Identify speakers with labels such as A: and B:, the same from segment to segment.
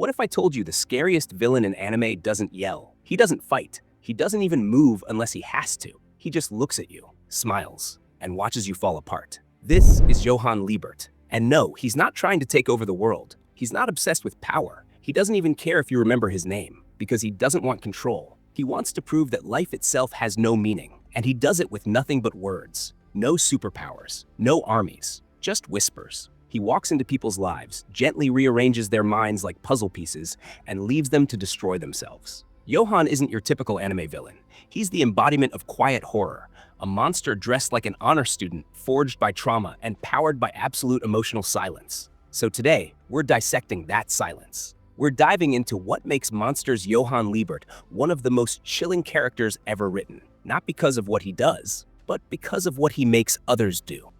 A: What if I told you the scariest villain in anime doesn't yell? He doesn't fight. He doesn't even move unless he has to. He just looks at you, smiles, and watches you fall apart. This is Johan Liebert. And no, he's not trying to take over the world. He's not obsessed with power. He doesn't even care if you remember his name, because he doesn't want control. He wants to prove that life itself has no meaning, and he does it with nothing but words. No superpowers, no armies, just whispers. He walks into people's lives, gently rearranges their minds like puzzle pieces, and leaves them to destroy themselves. Johan isn't your typical anime villain. He's the embodiment of quiet horror, a monster dressed like an honor student, forged by trauma and powered by absolute emotional silence. So today, we're dissecting that silence. We're diving into what makes Monsters Johan Liebert one of the most chilling characters ever written, not because of what he does, but because of what he makes others do.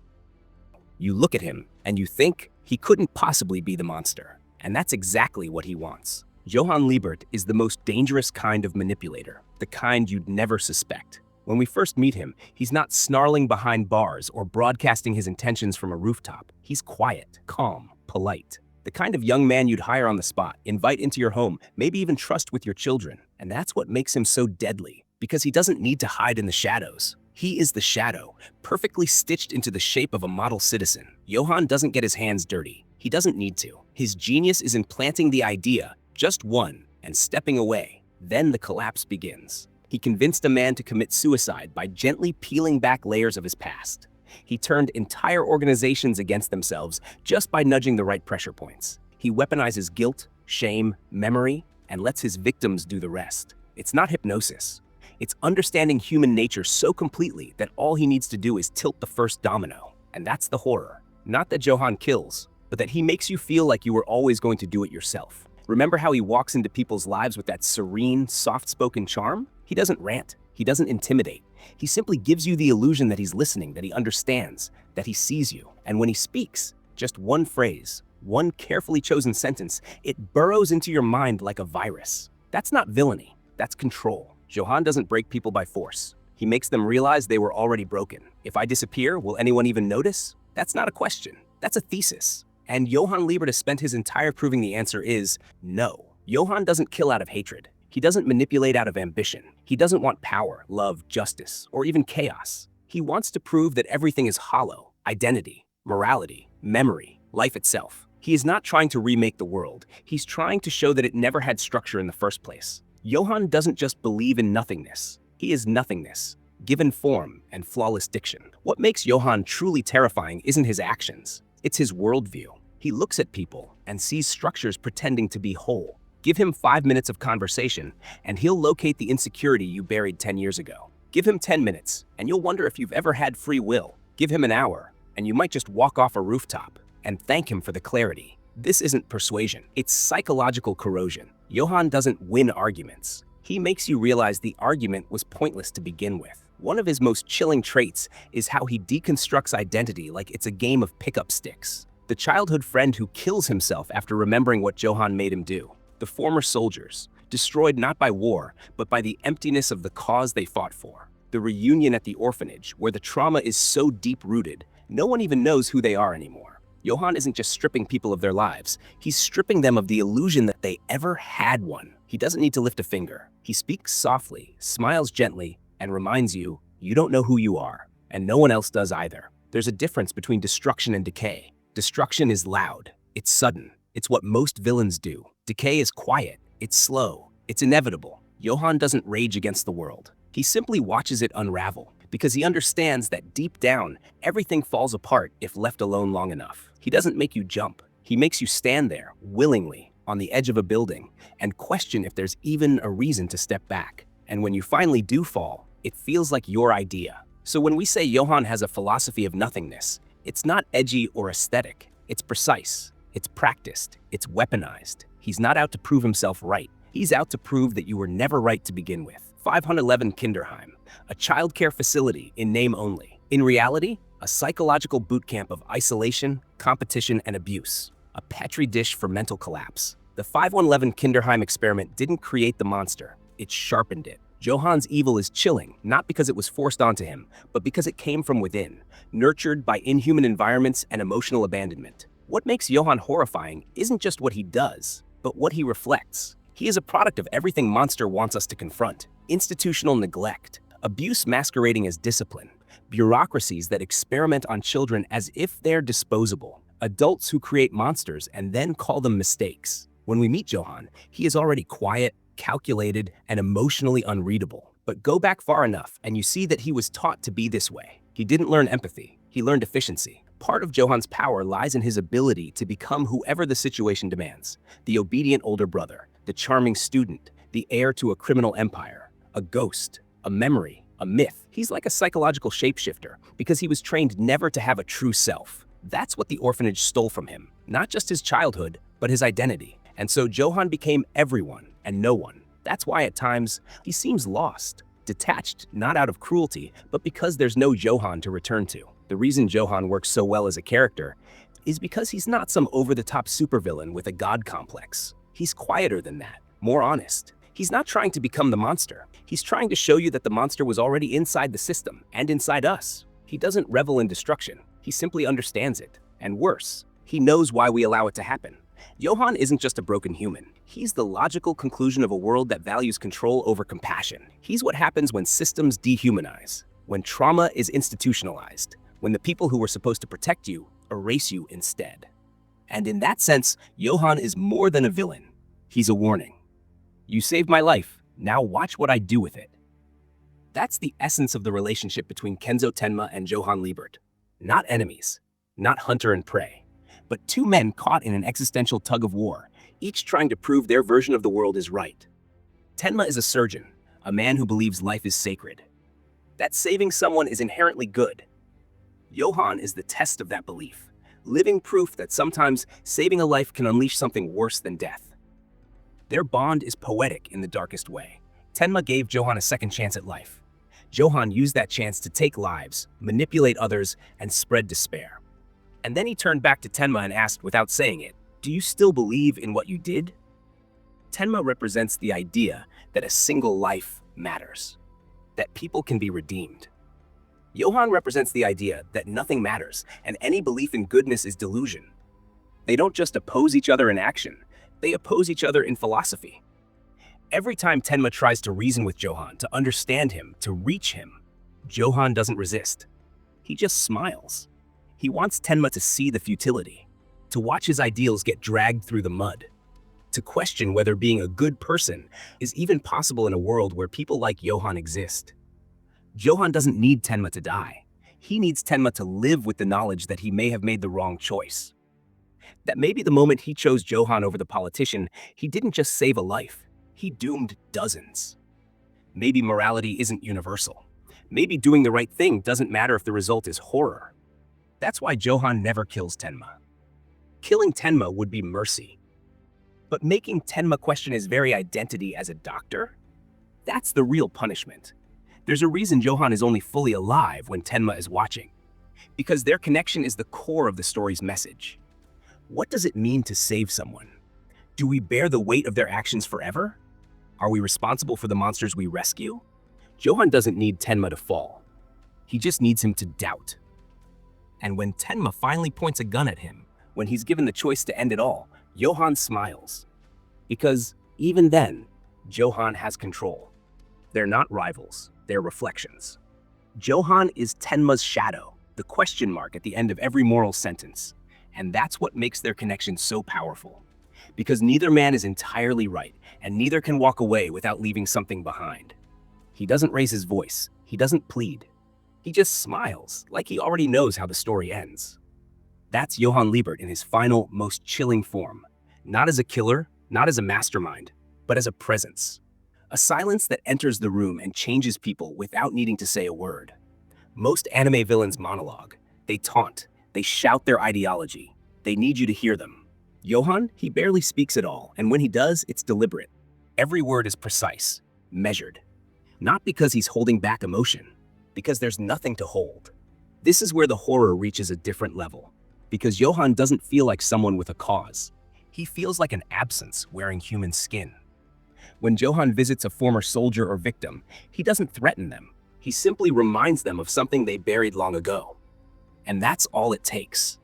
A: You look at him and you think he couldn't possibly be the monster, and that's exactly what he wants. Johan Liebert is the most dangerous kind of manipulator, the kind you'd never suspect. When we first meet him, he's not snarling behind bars or broadcasting his intentions from a rooftop. He's quiet, calm, polite. The kind of young man you'd hire on the spot, invite into your home, maybe even trust with your children. And that's what makes him so deadly, because he doesn't need to hide in the shadows. He is the shadow, perfectly stitched into the shape of a model citizen. Johan doesn't get his hands dirty. He doesn't need to. His genius is in planting the idea, just one, and stepping away. Then the collapse begins. He convinced a man to commit suicide by gently peeling back layers of his past. He turned entire organizations against themselves just by nudging the right pressure points. He weaponizes guilt, shame, memory, and lets his victims do the rest. It's not hypnosis. It's understanding human nature so completely that all he needs to do is tilt the first domino. And that's the horror. Not that Johan kills, but that he makes you feel like you were always going to do it yourself. Remember how he walks into people's lives with that serene, soft-spoken charm? He doesn't rant. He doesn't intimidate. He simply gives you the illusion that he's listening, that he understands, that he sees you. And when he speaks, just one phrase, one carefully chosen sentence, it burrows into your mind like a virus. That's not villainy. That's control. Johan doesn't break people by force. He makes them realize they were already broken. If I disappear, will anyone even notice? That's not a question. That's a thesis. And Johan Liebert has spent his entire proving the answer is no. Johan doesn't kill out of hatred. He doesn't manipulate out of ambition. He doesn't want power, love, justice, or even chaos. He wants to prove that everything is hollow: identity, morality, memory, life itself. He is not trying to remake the world. He's trying to show that it never had structure in the first place. Johan doesn't just believe in nothingness. He is nothingness, given form and flawless diction. What makes Johan truly terrifying isn't his actions. It's his worldview. He looks at people and sees structures pretending to be whole. Give him 5 minutes of conversation, and he'll locate the insecurity you buried 10 years ago. Give him 10 minutes, and you'll wonder if you've ever had free will. Give him an hour, and you might just walk off a rooftop and thank him for the clarity. This isn't persuasion. It's psychological corrosion. Johan doesn't win arguments. He makes you realize the argument was pointless to begin with. One of his most chilling traits is how he deconstructs identity like it's a game of pickup sticks. The childhood friend who kills himself after remembering what Johan made him do. The former soldiers, destroyed not by war, but by the emptiness of the cause they fought for. The reunion at the orphanage, where the trauma is so deep-rooted, no one even knows who they are anymore. Johan isn't just stripping people of their lives. He's stripping them of the illusion that they ever had one. He doesn't need to lift a finger. He speaks softly, smiles gently, and reminds you, you don't know who you are, and no one else does either. There's a difference between destruction and decay. Destruction is loud. It's sudden. It's what most villains do. Decay is quiet. It's slow. It's inevitable. Johan doesn't rage against the world. He simply watches it unravel, because he understands that deep down, everything falls apart if left alone long enough. He doesn't make you jump. He makes you stand there, willingly, on the edge of a building, and question if there's even a reason to step back. And when you finally do fall, it feels like your idea. So when we say Johan has a philosophy of nothingness, it's not edgy or aesthetic. It's precise. It's practiced. It's weaponized. He's not out to prove himself right. He's out to prove that you were never right to begin with. 511 Kinderheim, a childcare facility in name only. In reality, a psychological boot camp of isolation, competition, and abuse. A petri dish for mental collapse. The 511 Kinderheim experiment didn't create the monster. It sharpened it. Johan's evil is chilling, not because it was forced onto him, but because it came from within, nurtured by inhuman environments and emotional abandonment. What makes Johan horrifying isn't just what he does, but what he reflects. He is a product of everything Monster wants us to confront: institutional neglect, abuse masquerading as discipline, bureaucracies that experiment on children as if they're disposable, adults who create monsters and then call them mistakes. When we meet Johan, he is already quiet, calculated, and emotionally unreadable. But go back far enough and you see that he was taught to be this way. He didn't learn empathy, he learned efficiency. Part of Johan's power lies in his ability to become whoever the situation demands: the obedient older brother, the charming student, the heir to a criminal empire, a ghost, a memory, a myth. He's like a psychological shapeshifter because he was trained never to have a true self. That's what the orphanage stole from him, not just his childhood, but his identity. And so Johan became everyone and no one. That's why at times he seems lost, detached, not out of cruelty, but because there's no Johan to return to. The reason Johan works so well as a character is because he's not some over-the-top supervillain with a god complex. He's quieter than that, more honest. He's not trying to become the monster. He's trying to show you that the monster was already inside the system and inside us. He doesn't revel in destruction. He simply understands it. And worse, he knows why we allow it to happen. Johan isn't just a broken human. He's the logical conclusion of a world that values control over compassion. He's what happens when systems dehumanize, when trauma is institutionalized, when the people who were supposed to protect you erase you instead. And in that sense, Johan is more than a villain. He's a warning. You saved my life, now watch what I do with it. That's the essence of the relationship between Kenzo Tenma and Johan Liebert. Not enemies, not hunter and prey, but two men caught in an existential tug of war, each trying to prove their version of the world is right. Tenma is a surgeon, a man who believes life is sacred, that saving someone is inherently good. Johan is the test of that belief, living proof that sometimes saving a life can unleash something worse than death. Their bond is poetic in the darkest way. Tenma gave Johan a second chance at life. Johan used that chance to take lives, manipulate others, and spread despair. And then he turned back to Tenma and asked, without saying it, "Do you still believe in what you did?" Tenma represents the idea that a single life matters, that people can be redeemed. Johan represents the idea that nothing matters and any belief in goodness is delusion. They don't just oppose each other in action, they oppose each other in philosophy. Every time Tenma tries to reason with Johan, to understand him, to reach him, Johan doesn't resist. He just smiles. He wants Tenma to see the futility, to watch his ideals get dragged through the mud, to question whether being a good person is even possible in a world where people like Johan exist. Johan doesn't need Tenma to die. He needs Tenma to live with the knowledge that he may have made the wrong choice. That maybe the moment he chose Johan over the politician, he didn't just save a life, he doomed dozens. Maybe morality isn't universal. Maybe doing the right thing doesn't matter if the result is horror. That's why Johan never kills Tenma. Killing Tenma would be mercy. But making Tenma question his very identity as a doctor? That's the real punishment. There's a reason Johan is only fully alive when Tenma is watching, because their connection is the core of the story's message. What does it mean to save someone? Do we bear the weight of their actions forever? Are we responsible for the monsters we rescue? Johan doesn't need Tenma to fall. He just needs him to doubt. And when Tenma finally points a gun at him, when he's given the choice to end it all, Johan smiles. Because even then, Johan has control. They're not rivals, they're reflections. Johan is Tenma's shadow, the question mark at the end of every moral sentence. And that's what makes their connection so powerful. Because neither man is entirely right, and neither can walk away without leaving something behind. He doesn't raise his voice, he doesn't plead. He just smiles, like he already knows how the story ends. That's Johan Liebert in his final, most chilling form. Not as a killer, not as a mastermind, but as a presence. A silence that enters the room and changes people without needing to say a word. Most anime villains monologue. They taunt, they shout their ideology. They need you to hear them. Johan, he barely speaks at all, and when he does, it's deliberate. Every word is precise, measured. Not because he's holding back emotion, because there's nothing to hold. This is where the horror reaches a different level, because Johan doesn't feel like someone with a cause. He feels like an absence wearing human skin. When Johan visits a former soldier or victim, he doesn't threaten them. He simply reminds them of something they buried long ago. And that's all it takes.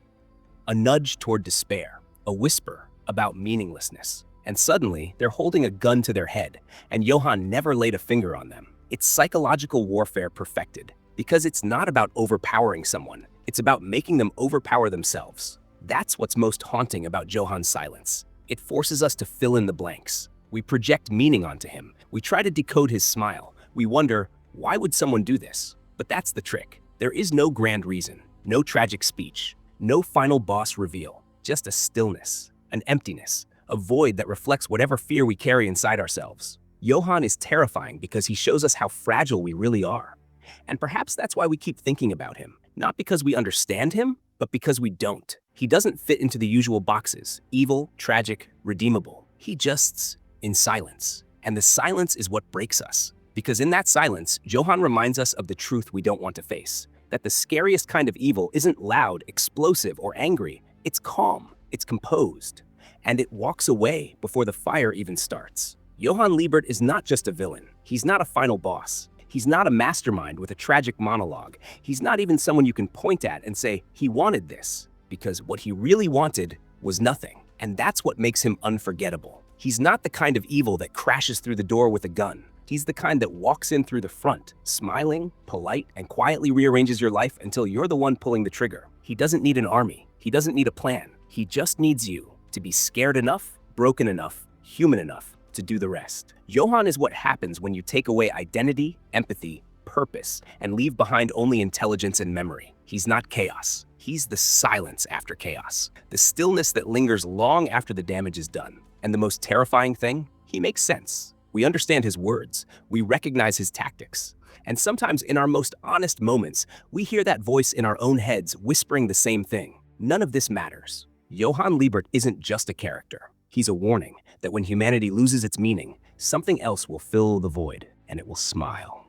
A: A nudge toward despair, a whisper about meaninglessness, and suddenly they're holding a gun to their head, and Johan never laid a finger on them. It's psychological warfare perfected, because it's not about overpowering someone, it's about making them overpower themselves. That's what's most haunting about Johan's silence. It forces us to fill in the blanks. We project meaning onto him. We try to decode his smile. We wonder, why would someone do this? But that's the trick. There is no grand reason, no tragic speech, no final boss reveal, just a stillness, an emptiness, a void that reflects whatever fear we carry inside ourselves. Johan is terrifying because he shows us how fragile we really are. And perhaps that's why we keep thinking about him. Not because we understand him, but because we don't. He doesn't fit into the usual boxes: evil, tragic, redeemable. He just's in silence. And the silence is what breaks us. Because in that silence, Johan reminds us of the truth we don't want to face. That the scariest kind of evil isn't loud, explosive, or angry. It's calm, it's composed, and it walks away before the fire even starts. Johan Liebert is not just a villain. He's not a final boss. He's not a mastermind with a tragic monologue. He's not even someone you can point at and say, he wanted this. Because what he really wanted was nothing. And that's what makes him unforgettable. He's not the kind of evil that crashes through the door with a gun. He's the kind that walks in through the front, smiling, polite, and quietly rearranges your life until you're the one pulling the trigger. He doesn't need an army. He doesn't need a plan. He just needs you to be scared enough, broken enough, human enough to do the rest. Johan is what happens when you take away identity, empathy, purpose, and leave behind only intelligence and memory. He's not chaos. He's the silence after chaos, the stillness that lingers long after the damage is done. And the most terrifying thing? He makes sense. We understand his words. We recognize his tactics. And sometimes in our most honest moments, we hear that voice in our own heads whispering the same thing. None of this matters. Johan Liebert isn't just a character. He's a warning that when humanity loses its meaning, something else will fill the void, and it will smile.